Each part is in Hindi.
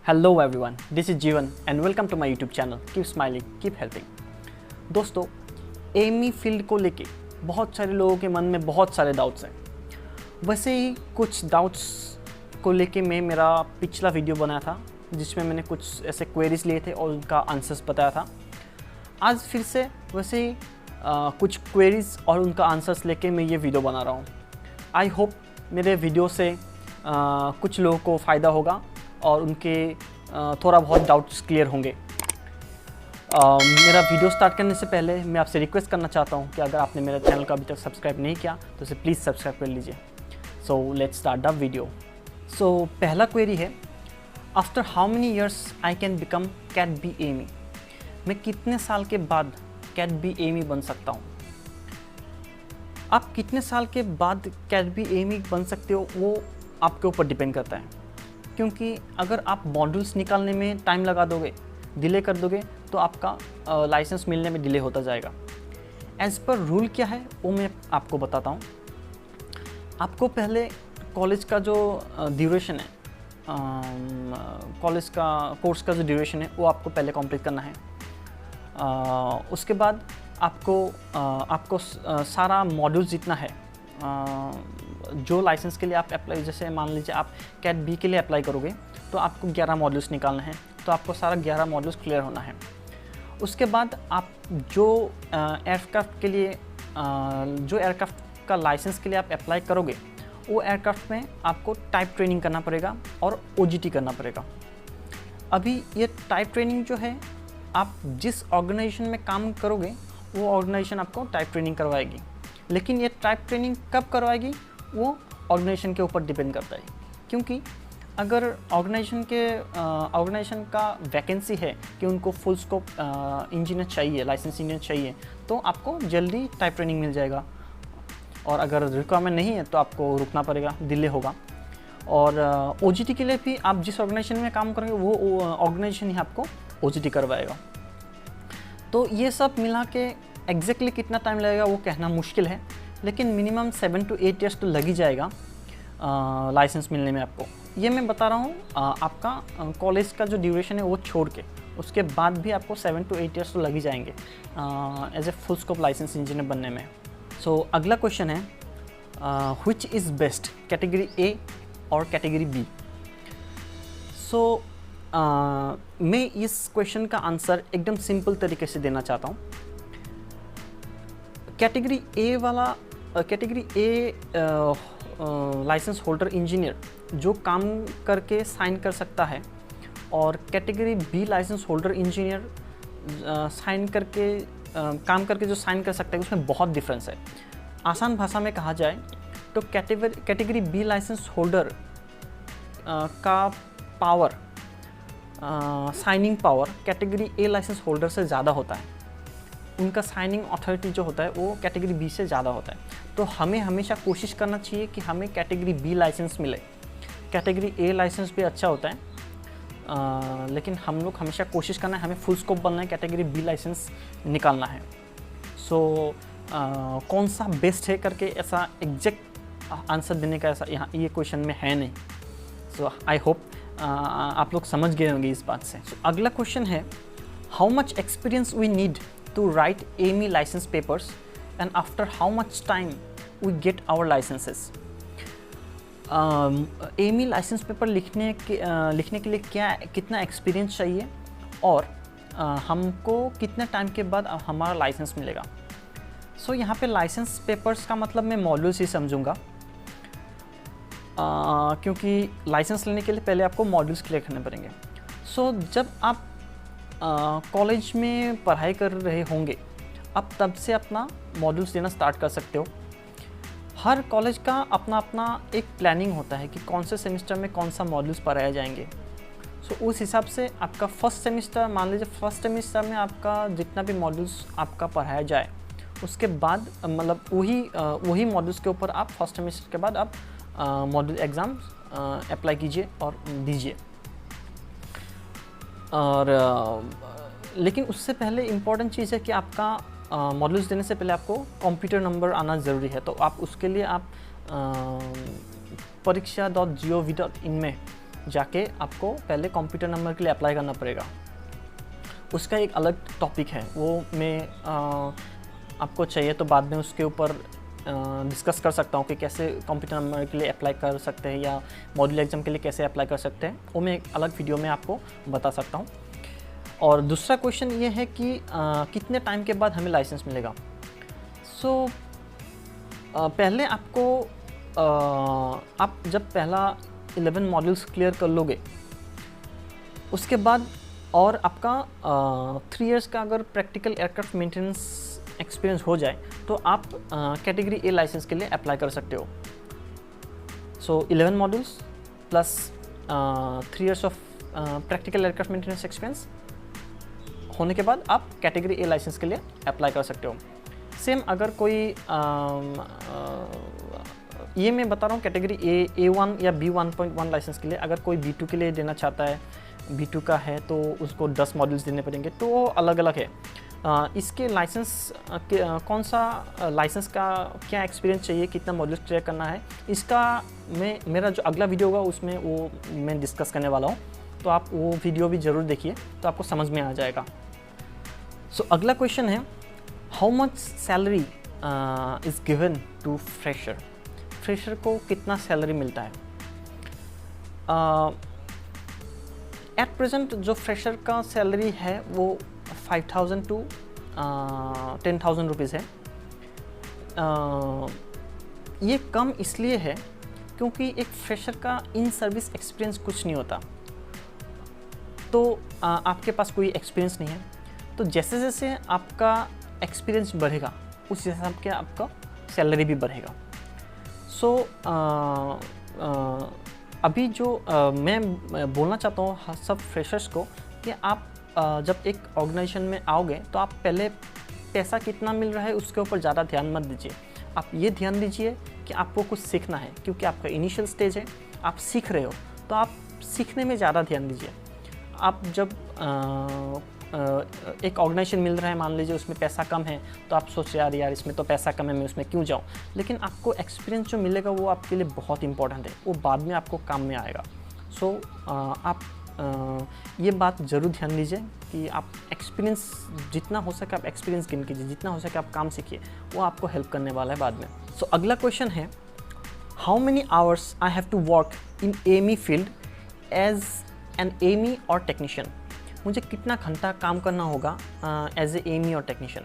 Hello everyone, this is Jeevan and welcome to my YouTube channel keep smiling keep helping. दोस्तों, एमी फील्ड को लेके बहुत सारे लोगों के मन में बहुत सारे डाउट्स हैं। वैसे ही कुछ डाउट्स को लेके मैं मेरा पिछला वीडियो बनाया था जिसमें मैंने कुछ ऐसे क्वेरीज लिए थे और उनका आंसर्स बताया था। आज फिर से वैसे ही कुछ क्वेरीज और उनका आंसर्स लेके मैं ये वीडियो बना रहा हूँ। आई होप मेरे वीडियो से कुछ लोगों को फ़ायदा होगा और उनके थोड़ा बहुत डाउट्स क्लियर होंगे। मेरा वीडियो स्टार्ट करने से पहले मैं आपसे रिक्वेस्ट करना चाहता हूँ कि अगर आपने मेरा चैनल को अभी तक सब्सक्राइब नहीं किया तो उसे प्लीज़ सब्सक्राइब कर लीजिए। So let's start the video. So पहला क्वेरी है, after how many years I can become cat B AME. मैं कितने साल के बाद कैट बी एमी बन सकता हूँ? आप कितने साल के बाद कैट बी एमी बन सकते हो वो आपके ऊपर डिपेंड करता है, क्योंकि अगर आप मॉड्यूल्स निकालने में टाइम लगा दोगे, डिले कर दोगे तो आपका लाइसेंस मिलने में डिले होता जाएगा। एज़ पर रूल क्या है वो मैं आपको बताता हूँ। आपको पहले कॉलेज का जो ड्यूरेशन है, कॉलेज का कोर्स का जो ड्यूरेशन है वो आपको पहले कंप्लीट करना है। उसके बाद आपको सारा मॉड्यूल जितना है, जो लाइसेंस के लिए आप अप्लाई, जैसे मान लीजिए आप कैट बी के लिए अप्लाई करोगे तो आपको 11 मॉड्यूल्स निकालना है, तो आपको सारा 11 मॉड्यूल्स क्लियर होना है। उसके बाद आप जो एयरक्राफ्ट के लिए जो एयरक्राफ्ट का लाइसेंस के लिए आप अप्लाई करोगे वो एयरक्राफ्ट में आपको टाइप ट्रेनिंग करना पड़ेगा और OJT करना पड़ेगा। अभी ये टाइप ट्रेनिंग जो है, आप जिस ऑर्गेनाइजेशन में काम करोगे वो ऑर्गेनाइजेशन आपको टाइप ट्रेनिंग करवाएगी, लेकिन ये टाइप ट्रेनिंग कब करवाएगी वो ऑर्गेनाइजेशन के ऊपर डिपेंड करता है। क्योंकि अगर ऑर्गेनाइजेशन का वैकेंसी है कि उनको फुल स्कोप इंजीनियर चाहिए, लाइसेंस इंजीनियर चाहिए, तो आपको जल्दी टाइप ट्रेनिंग मिल जाएगा। और अगर रिक्वायरमेंट नहीं है तो आपको रुकना पड़ेगा, डिले होगा। और OJT के लिए भी आप जिस ऑर्गेनाइजेशन में काम करेंगे वो ऑर्गेनाइजेशन ही आपको OJT करवाएगा। तो ये सब मिला के एग्जैक्टली कितना टाइम लगेगा वो कहना मुश्किल है, लेकिन मिनिमम 7 to 8 ईयर्स तो लग ही जाएगा लाइसेंस मिलने में आपको। ये मैं बता रहा हूँ आपका कॉलेज का जो ड्यूरेशन है वो छोड़ के, उसके बाद भी आपको 7 to 8 ईयर्स तो लग ही जाएंगे as a full scope license engineer बनने में। सो अगला क्वेश्चन है, which is best, category A और कैटेगरी B? सो मैं इस क्वेश्चन का आंसर एकदम सिंपल तरीके से देना चाहता हूँ। Category A license holder engineer जो काम करके साइन कर सकता है, और category B license holder engineer काम करके जो साइन कर सकता है, उसमें बहुत डिफरेंस है। आसान भाषा में कहा जाए तो कैटेगरी B लाइसेंस होल्डर का power, signing power category A license holder से ज़्यादा होता है। उनका साइनिंग अथॉरिटी जो होता है वो कैटेगरी B से ज़्यादा होता है। तो हमें हमेशा कोशिश करना चाहिए कि हमें कैटेगरी B लाइसेंस मिले। कैटेगरी A लाइसेंस भी अच्छा होता है, लेकिन हम लोग हमेशा कोशिश करना है, हमें फुल स्कोप बनना है, कैटेगरी B लाइसेंस निकालना है। सो कौन सा बेस्ट है करके ऐसा एग्जैक्ट आंसर देने का ऐसा यहाँ ये क्वेश्चन में है नहीं। सो आई होप आप लोग समझ गए होंगे इस बात से। अगला क्वेश्चन है, how much experience we need to write AME license papers and after how much time we get our licenses? AME license paper लिखने के लिए कितना एक्सपीरियंस चाहिए और हमको कितने टाइम के बाद हमारा लाइसेंस मिलेगा? सो यहाँ पे लाइसेंस पेपर्स का मतलब मैं मॉड्यूल्स ही समझूंगा, क्योंकि लाइसेंस लेने के लिए पहले आपको मॉड्यूल्स क्लियर करने पड़ेंगे। सो जब आप कॉलेज में पढ़ाई कर रहे होंगे, आप तब से अपना मॉड्यूल्स देना स्टार्ट कर सकते हो। हर कॉलेज का अपना अपना एक प्लानिंग होता है कि कौन से सेमेस्टर में कौन सा मॉड्यूल्स पढ़ाया जाएंगे। सो उस हिसाब से आपका फर्स्ट सेमेस्टर, मान लीजिए फर्स्ट सेमेस्टर में आपका जितना भी मॉड्यूल्स आपका पढ़ाया जाए, उसके बाद मतलब वही मॉड्यूल्स के ऊपर आप फर्स्ट सेमेस्टर के बाद आप मॉड्यूल एग्ज़ाम अप्लाई कीजिए और दीजिए। और लेकिन उससे पहले इम्पॉर्टेंट चीज़ है कि आपका मॉड्यूल्स देने से पहले आपको कंप्यूटर नंबर आना ज़रूरी है। तो आप उसके लिए आप परीक्षा.gov.in में जाके आपको पहले कंप्यूटर नंबर के लिए अप्लाई करना पड़ेगा। उसका एक अलग टॉपिक है, वो मैं आपको चाहिए तो बाद में उसके ऊपर डिस्कस कर सकता हूँ कि कैसे कंप्यूटर नंबर के लिए अप्लाई कर सकते हैं या मॉड्यूल एग्ज़ाम के लिए कैसे अप्लाई कर सकते हैं, वो मैं एक अलग वीडियो में आपको बता सकता हूँ। और दूसरा क्वेश्चन ये है कि कितने टाइम के बाद हमें लाइसेंस मिलेगा। सो पहले आपको आप जब पहला 11 मॉड्यूल्स क्लियर कर लोगे, उसके बाद और आपका 3 इयर्स का अगर प्रैक्टिकल एयरक्राफ्ट मेंटेनेंस एक्सपीरियंस हो जाए तो आप कैटेगरी ए लाइसेंस के लिए अप्लाई कर सकते हो। सो 11 modules plus 3 years of practical aircraft maintenance experience होने के बाद आप कैटेगरी ए लाइसेंस के लिए अप्लाई कर सकते हो। सेम अगर कोई ये मैं बता रहा हूँ कैटेगरी A1 या B1.1 लाइसेंस के लिए, अगर कोई B2 के लिए देना चाहता है, B2 का है तो उसको 10 मॉड्यूल्स देने पड़ेंगे, तो वो अलग अलग है। इसके लाइसेंस कौन सा लाइसेंस का क्या एक्सपीरियंस चाहिए, कितना मॉड्यूल्स क्लियर करना है, इसका मेरा जो अगला वीडियो होगा उसमें वो मैं डिस्कस करने वाला हूँ, तो आप वो वीडियो भी ज़रूर देखिए तो आपको समझ में आ जाएगा। सो अगला क्वेश्चन है, how much salary is given to fresher. Fresher को कितना सैलरी मिलता है? एट प्रेजेंट जो फ्रेशर का सैलरी है वो 5,000 to 10,000 रुपीज़ है। ये कम इसलिए है क्योंकि एक फ्रेशर का इन सर्विस एक्सपीरियंस कुछ नहीं होता, तो आपके पास कोई एक्सपीरियंस नहीं है, तो जैसे जैसे आपका एक्सपीरियंस बढ़ेगा उस हिसाब के आपका सैलरी भी बढ़ेगा। सो अभी जो मैं बोलना चाहता हूँ सब फ्रेशर्स को कि आप जब एक ऑर्गेनाइजेशन में आओगे तो आप पहले पैसा कितना मिल रहा है उसके ऊपर ज़्यादा ध्यान मत दीजिए। आप ये ध्यान दीजिए कि आपको कुछ सीखना है, क्योंकि आपका इनिशियल स्टेज है, आप सीख रहे हो, तो आप सीखने में ज़्यादा ध्यान दीजिए। आप जब एक ऑर्गेनाइजेशन मिल रहा है, मान लीजिए उसमें पैसा कम है, तो आप सोच रहे यार इसमें तो पैसा कम है, मैं उसमें क्यों जाऊँ, लेकिन आपको एक्सपीरियंस जो मिलेगा वो आपके लिए बहुत इंपॉर्टेंट है, वो बाद में आपको काम में आएगा। सो आप ये बात ज़रूर ध्यान दीजिए कि आप एक्सपीरियंस जितना हो सके आप एक्सपीरियंस गेन कीजिए, जितना हो सके आप काम सीखिए, वो आपको हेल्प करने वाला है बाद में। सो अगला क्वेश्चन है, how many hours I have to work in AME field as an AME और टेक्नीशियन। मुझे कितना घंटा काम करना होगा एज ए एमी और टेक्नीशियन।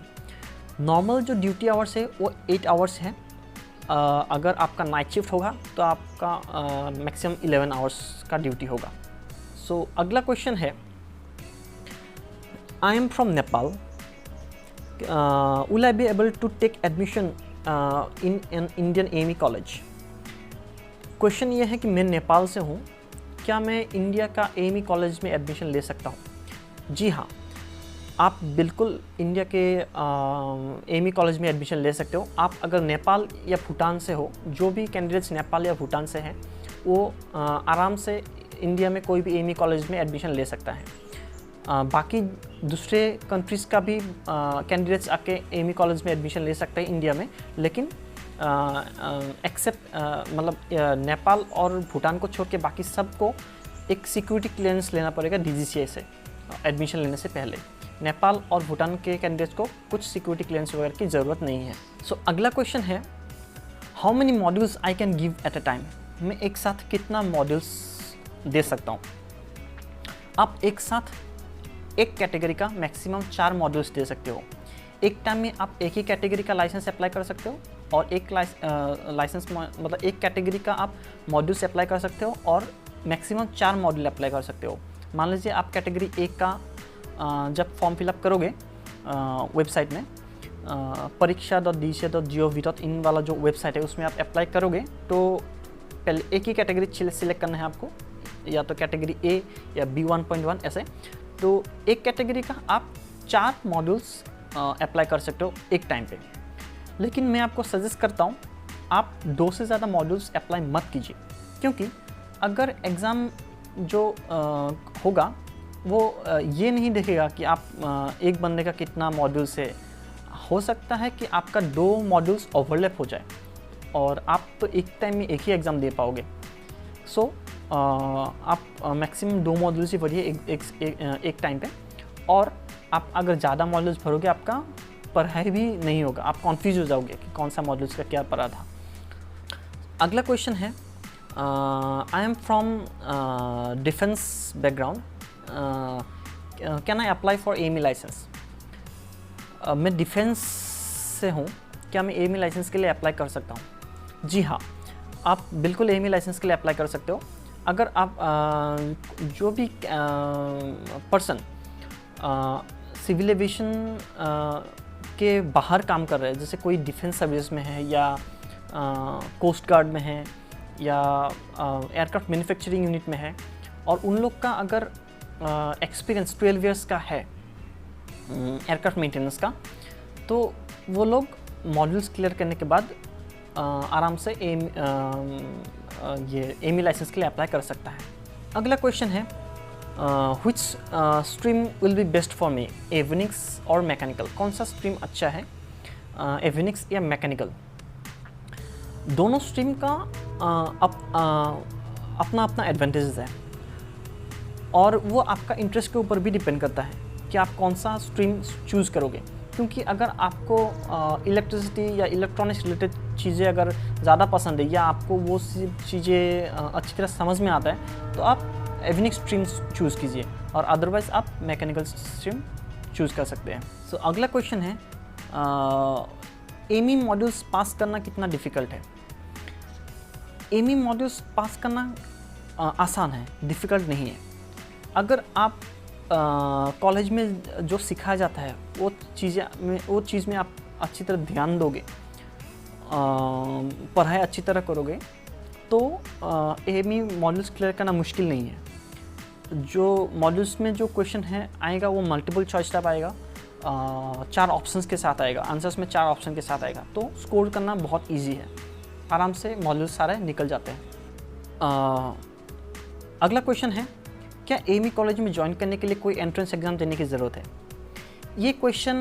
नॉर्मल जो ड्यूटी आवर्स है वो 8 आवर्स है। अगर आपका नाइट शिफ्ट होगा तो आपका मैक्सिमम 11 आवर्स का ड्यूटी होगा। सो अगला क्वेश्चन है, I am from Nepal, will I be able to take admission in an Indian AME college. Question ये है कि मैं नेपाल से हूँ, क्या मैं इंडिया का एमी कॉलेज में एडमिशन ले सकता हूँ? जी हाँ, आप बिल्कुल इंडिया के एमी कॉलेज में एडमिशन ले सकते हो। आप अगर नेपाल या भूटान से हो, जो भी कैंडिडेट्स नेपाल या भूटान से हैं वो आराम से इंडिया में कोई भी एमी कॉलेज में एडमिशन ले सकता है। बाकी दूसरे कंट्रीज़ का भी कैंडिडेट्स आके एमी कॉलेज में एडमिशन ले सकते हैं इंडिया में, लेकिन एक्सेप्ट मतलब नेपाल और भूटान को छोड़ के बाकी सबको एक सिक्योरिटी क्लियरेंस लेना पड़ेगा DGCA से एडमिशन लेने से पहले। नेपाल और भूटान के कैंडिडेट्स को कुछ सिक्योरिटी क्लियरेंस वगैरह की ज़रूरत नहीं है। सो अगला क्वेश्चन है, how many modules I can give at a time. मैं एक साथ कितना मॉड्यूल्स दे सकता हूँ? आप एक साथ एक कैटेगरी का मैक्सिमम 4 मॉड्यूल्स दे सकते हो। एक टाइम में आप एक ही कैटेगरी का लाइसेंस अप्लाई कर सकते हो और एक लाइसेंस मतलब एक कैटेगरी का आप मॉड्यूल्स अप्लाई कर सकते हो और मैक्सिमम 4 मॉड्यूल अप्लाई कर सकते हो। मान लीजिए आप कैटेगरी 1 का जब फॉर्म फिलअप करोगे वेबसाइट में pariksha.dca.gov.in वाला जो वेबसाइट है उसमें आप अप्लाई करोगे तो पहले एक ही कैटेगरी सिलेक्ट करना है आपको, या तो कैटेगरी A या B1.1 ऐसे। तो एक कैटेगरी का आप 4 मॉड्यूल्स अप्लाई कर सकते हो एक टाइम पे। लेकिन मैं आपको सजेस्ट करता हूँ आप 2 से ज़्यादा मॉड्यूल्स अप्लाई मत कीजिए, क्योंकि अगर एग्ज़ाम जो होगा वो ये नहीं देखेगा कि आप एक बंदे का कितना मॉड्यूल्स है। हो सकता है कि आपका 2 मॉड्यूल्स ओवरलैप हो जाए और आप तो एक टाइम में एक ही एग्ज़ाम दे पाओगे। सो आप मैक्सिमम 2 मॉड्यूल्स ही भरिए एक टाइम पे, और आप अगर ज़्यादा मॉड्यूल्स भरोगे आपका पढ़ाई भी नहीं होगा, आप कॉन्फ्यूज हो जाओगे कि कौन सा मॉड्यूल्स का क्या पढ़ा था। अगला क्वेश्चन है, I am from defence background, can I apply for AME license. मैं डिफेंस से हूँ, क्या मैं AME लाइसेंस के लिए अप्लाई कर सकता हूँ? जी हाँ, आप बिल्कुल AME लाइसेंस के लिए अप्लाई कर सकते हो। अगर आप जो भी पर्सन सिविल एविएशन के बाहर काम कर रहे हैं, जैसे कोई डिफेंस सर्विस में है या कोस्ट गार्ड में है या एयरक्राफ्ट मैन्युफैक्चरिंग यूनिट में है, और उन लोग का अगर एक्सपीरियंस 12 ईयर्स का है एयरक्राफ्ट मेंटेनेंस का, तो वो लोग मॉड्यूल्स क्लियर करने के बाद आराम से ये AME लाइसेंस के लिए अप्लाई कर सकता है। अगला क्वेश्चन है, which stream will be best for me, avionics और मैकेनिकल? कौन सा स्ट्रीम अच्छा है, एविनिक्स या मैकेनिकल? दोनों स्ट्रीम का अपना अपना एडवांटेजेस है, और वो आपका इंटरेस्ट के ऊपर भी डिपेंड करता है कि आप कौन सा स्ट्रीम चूज़ करोगे। क्योंकि अगर आपको इलेक्ट्रिसिटी या इलेक्ट्रॉनिक्स रिलेटेड चीज़ें अगर ज़्यादा पसंद है या आपको वो चीज़ें अच्छी तरह समझ में आता है, तो आप एविनिक्स स्ट्रीम चूज़ कीजिए, और अदरवाइज़ आप मैकेनिकल स्ट्रीम चूज़ कर सकते हैं। सो अगला क्वेश्चन है, AME मॉड्यूल्स पास करना कितना डिफ़िकल्ट है? AME मॉड्यूल्स पास करना आसान है, डिफ़िकल्ट नहीं है। अगर आप कॉलेज में जो सिखाया जाता है वो चीज़ में आप अच्छी तरह ध्यान दोगे, पढ़ाई अच्छी तरह करोगे, तो AME मॉड्यूल्स क्लियर करना मुश्किल नहीं है। जो मॉड्यूल्स में जो क्वेश्चन है आएगा वो मल्टीपल चॉइस टाइप आएगा, 4 ऑप्शंस के साथ आएगा, आंसर्स में 4 ऑप्शन के साथ आएगा, तो स्कोर करना बहुत ईजी है, आराम से मॉड्यूल्स सारे निकल जाते हैं। अगला क्वेश्चन है, क्या AME कॉलेज में ज्वाइन करने के लिए कोई एंट्रेंस एग्ज़ाम देने की ज़रूरत है? ये क्वेश्चन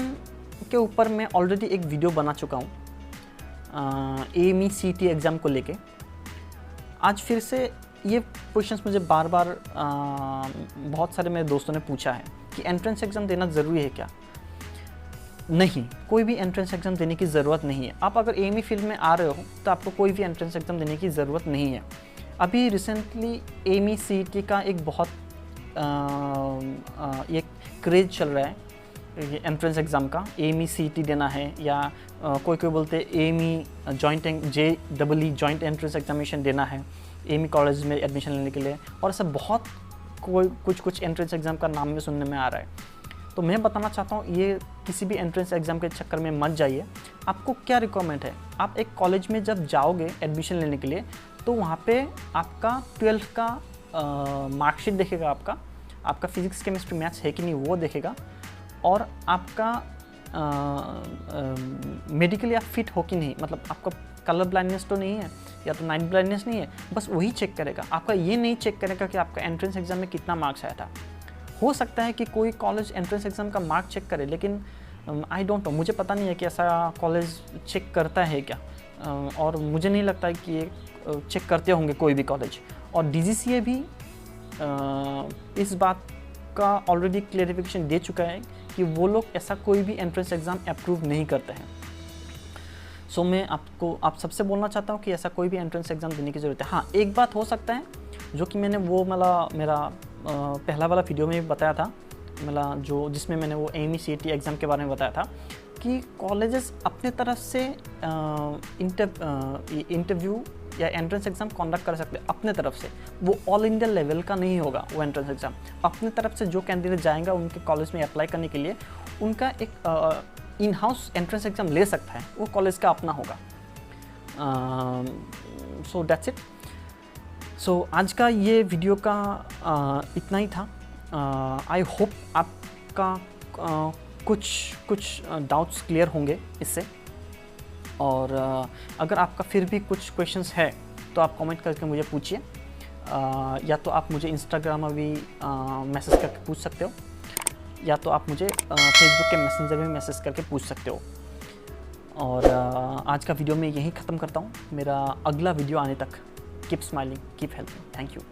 के ऊपर मैं ऑलरेडी एक वीडियो बना चुका हूँ AME CT एग्ज़ाम को लेके। आज फिर से ये क्वेश्चंस मुझे बार बार बहुत सारे मेरे दोस्तों ने पूछा है कि एंट्रेंस एग्ज़ाम देना ज़रूरी है क्या? नहीं, कोई भी एंट्रेंस एग्ज़ाम देने की ज़रूरत नहीं है। आप अगर AME फील्ड में आ रहे हो तो आपको कोई भी एंट्रेंस एग्ज़ाम देने की ज़रूरत नहीं है। अभी रिसेंटली AME CT का एक बहुत एक क्रेज़ चल रहा है ये एंट्रेंस एग्ज़ाम का, AME CT देना है, या कोई बोलते हैं AME JEE joint entrance examination देना है AME कॉलेज में एडमिशन लेने के लिए, और ऐसा बहुत कुछ एंट्रेंस एग्ज़ाम का नाम में सुनने में आ रहा है। तो मैं बताना चाहता हूँ, ये किसी भी एंट्रेंस एग्ज़ाम के चक्कर में मत जाइए। आपको क्या रिक्वायरमेंट है, आप एक कॉलेज में जब जाओगे एडमिशन लेने के लिए, तो वहाँ पे आपका 12th का मार्कशीट देखेगा, आपका फिजिक्स केमिस्ट्री मैथ्स है कि नहीं वो देखेगा, और आपका मेडिकली आप फिट हो कि नहीं, मतलब आपका कलर ब्लाइंडनेस तो नहीं है या तो नाइट ब्लाइंडनेस नहीं है, बस वही चेक करेगा। आपका ये नहीं चेक करेगा कि आपका एंट्रेंस एग्ज़ाम में कितना मार्क्स आया था। हो सकता है कि कोई कॉलेज एंट्रेंस एग्ज़ाम का मार्क चेक करे, लेकिन आई डोंट नो, मुझे पता नहीं है कि ऐसा कॉलेज चेक करता है क्या, और मुझे नहीं लगता है कि ये चेक करते होंगे कोई भी कॉलेज। और DGCA भी इस बात का ऑलरेडी क्लेरिफिकेशन दे चुका है कि वो लोग ऐसा कोई भी एंट्रेंस एग्ज़ाम अप्रूव नहीं करते हैं। सो मैं आप सबसे बोलना चाहता हूँ कि ऐसा कोई भी एंट्रेंस एग्ज़ाम देने की ज़रूरत है। हाँ, एक बात हो सकता है जो कि मैंने वो मेरा पहला वाला वीडियो में बताया था, जिसमें मैंने वो AME CT एग्ज़ाम के बारे में बताया था कि कॉलेजेस अपने तरफ से इंटरव्यू या एंट्रेंस एग्ज़ाम कंडक्ट कर सकते हैं अपने तरफ से। वो ऑल इंडिया लेवल का नहीं होगा वो एंट्रेंस एग्ज़ाम। अपने तरफ से जो कैंडिडेट जाएगा उनके कॉलेज में अप्लाई करने के लिए, उनका एक इन हाउस एंट्रेंस एग्ज़ाम ले सकता है, वो कॉलेज का अपना होगा। So that's it. सो आज का ये वीडियो का इतना ही था। आई होप आपका कुछ डाउट्स क्लियर होंगे इससे, और अगर आपका फिर भी कुछ क्वेश्चंस है तो आप कमेंट करके मुझे पूछिए, या तो आप मुझे इंस्टाग्राम में भी मैसेज करके पूछ सकते हो, या तो आप मुझे फेसबुक के मैसेंजर में मैसेज करके पूछ सकते हो। और आज का वीडियो मैं यहीं ख़त्म करता हूँ। मेरा अगला वीडियो आने तक keep smiling, keep healthing. Thank you.